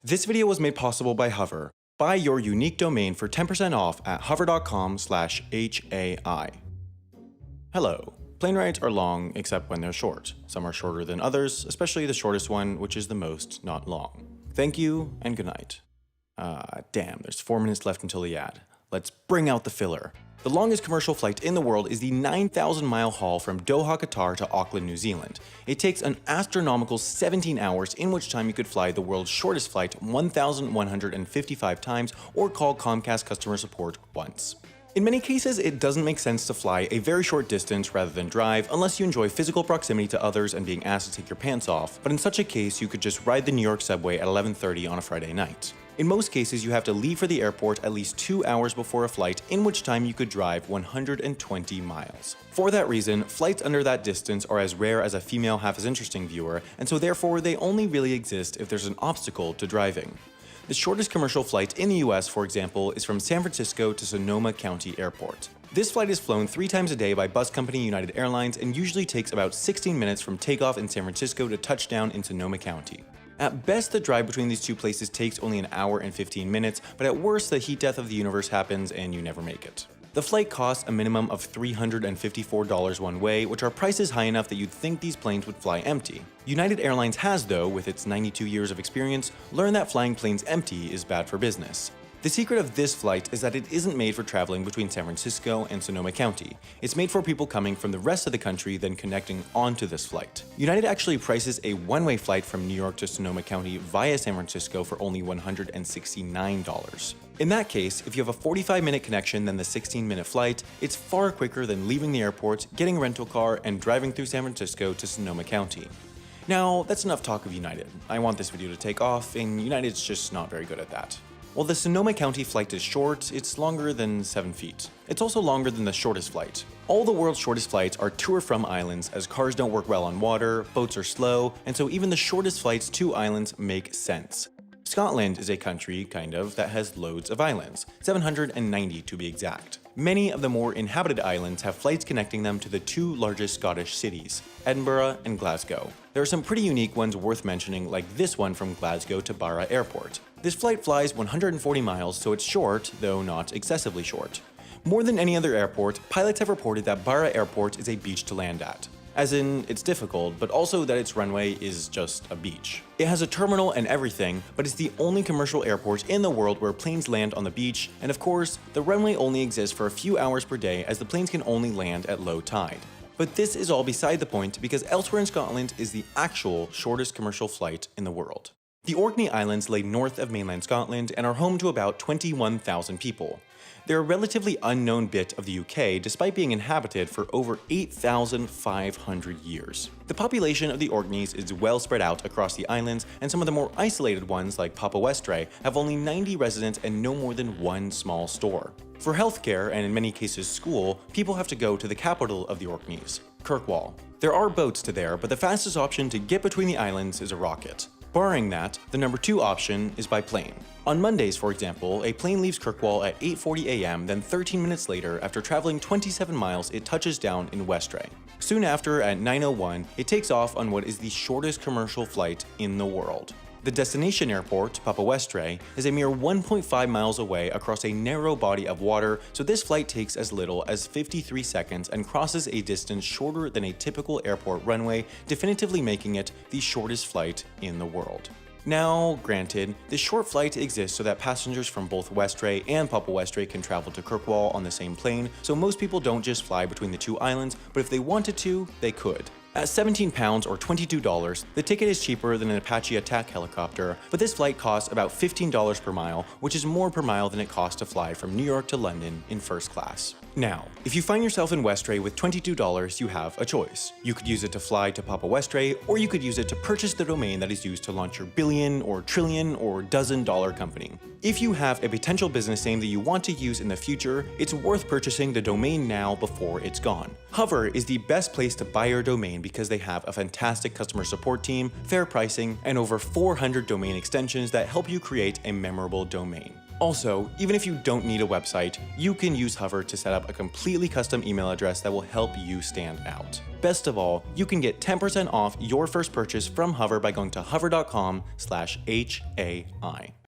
This video was made possible by Hover. Buy your unique domain for 10% off at hover.com/HAI. Hello. Plane rides are long except when they're short. Some are shorter than others, especially the shortest one, which is the most not long. Thank you and good night. Damn, there's 4 minutes left until the ad. Let's bring out the filler. The longest commercial flight in the world is the 9,000-mile haul from Doha, Qatar to Auckland, New Zealand. It takes an astronomical 17 hours, in which time you could fly the world's shortest flight 1,155 times or call Comcast customer support once. In many cases, it doesn't make sense to fly a very short distance rather than drive unless you enjoy physical proximity to others and being asked to take your pants off, but in such a case you could just ride the New York subway at 11:30 on a Friday night. In most cases, you have to leave for the airport at least 2 hours before a flight, in which time you could drive 120 miles. For that reason, flights under that distance are as rare as a female half as interesting viewer, and so therefore they only really exist if there's an obstacle to driving. The shortest commercial flight in the US, for example, is from San Francisco to Sonoma County Airport. This flight is flown 3 times a day by bus company United Airlines and usually takes about 16 minutes from takeoff in San Francisco to touchdown in Sonoma County. At best, the drive between these two places takes only an hour and 15 minutes, but at worst, the heat death of the universe happens and you never make it. The flight costs a minimum of $354 one way, which are prices high enough that you'd think these planes would fly empty. United Airlines has, though, with its 92 years of experience, learned that flying planes empty is bad for business. The secret of this flight is that it isn't made for traveling between San Francisco and Sonoma County. It's made for people coming from the rest of the country then connecting onto this flight. United actually prices a one-way flight from New York to Sonoma County via San Francisco for only $169. In that case, if you have a 45-minute connection than the 16-minute flight, it's far quicker than leaving the airport, getting a rental car, and driving through San Francisco to Sonoma County. Now, that's enough talk of United. I want this video to take off, and United's just not very good at that. While the Sonoma County flight is short, it's longer than 7 feet. It's also longer than the shortest flight. All the world's shortest flights are to or from islands, as cars don't work well on water, boats are slow, and so even the shortest flights to islands make sense. Scotland is a country, kind of, that has loads of islands, 790 to be exact. Many of the more inhabited islands have flights connecting them to the 2 largest Scottish cities, Edinburgh and Glasgow. There are some pretty unique ones worth mentioning, like this one from Glasgow to Barra Airport. This flight flies 140 miles, so it's short, though not excessively short. More than any other airport, pilots have reported that Barra Airport is a beach to land at. As in, it's difficult, but also that its runway is just a beach. It has a terminal and everything, but it's the only commercial airport in the world where planes land on the beach, and of course, the runway only exists for a few hours per day as the planes can only land at low tide. But this is all beside the point because elsewhere in Scotland is the actual shortest commercial flight in the world. The Orkney Islands lay north of mainland Scotland and are home to about 21,000 people. They're a relatively unknown bit of the UK despite being inhabited for over 8,500 years. The population of the Orkneys is well spread out across the islands, and some of the more isolated ones like Papa Westray have only 90 residents and no more than 1 small store. For healthcare, and in many cases school, people have to go to the capital of the Orkneys, Kirkwall. There are boats to there, but the fastest option to get between the islands is a rocket. Barring that, the number 2 option is by plane. On Mondays, for example, a plane leaves Kirkwall at 8:40 a.m., then 13 minutes later, after traveling 27 miles, it touches down in Westray. Soon after, at 9:01, it takes off on what is the shortest commercial flight in the world. The destination airport, Papa Westray, is a mere 1.5 miles away across a narrow body of water, so this flight takes as little as 53 seconds and crosses a distance shorter than a typical airport runway, definitively making it the shortest flight in the world. Now, granted, this short flight exists so that passengers from both Westray and Papa Westray can travel to Kirkwall on the same plane, so most people don't just fly between the 2 islands, but if they wanted to, they could. At £17 or $22, the ticket is cheaper than an Apache attack helicopter, but this flight costs about $15 per mile, which is more per mile than it costs to fly from New York to London in first class. Now, if you find yourself in Westray with $22, you have a choice. You could use it to fly to Papa Westray, or you could use it to purchase the domain that is used to launch your billion or trillion or dozen-dollar company. If you have a potential business name that you want to use in the future, it's worth purchasing the domain now before it's gone. Hover is the best place to buy your domain because they have a fantastic customer support team, fair pricing, and over 400 domain extensions that help you create a memorable domain. Also, even if you don't need a website, you can use Hover to set up a completely custom email address that will help you stand out. Best of all, you can get 10% off your first purchase from Hover by going to hover.com/HAI.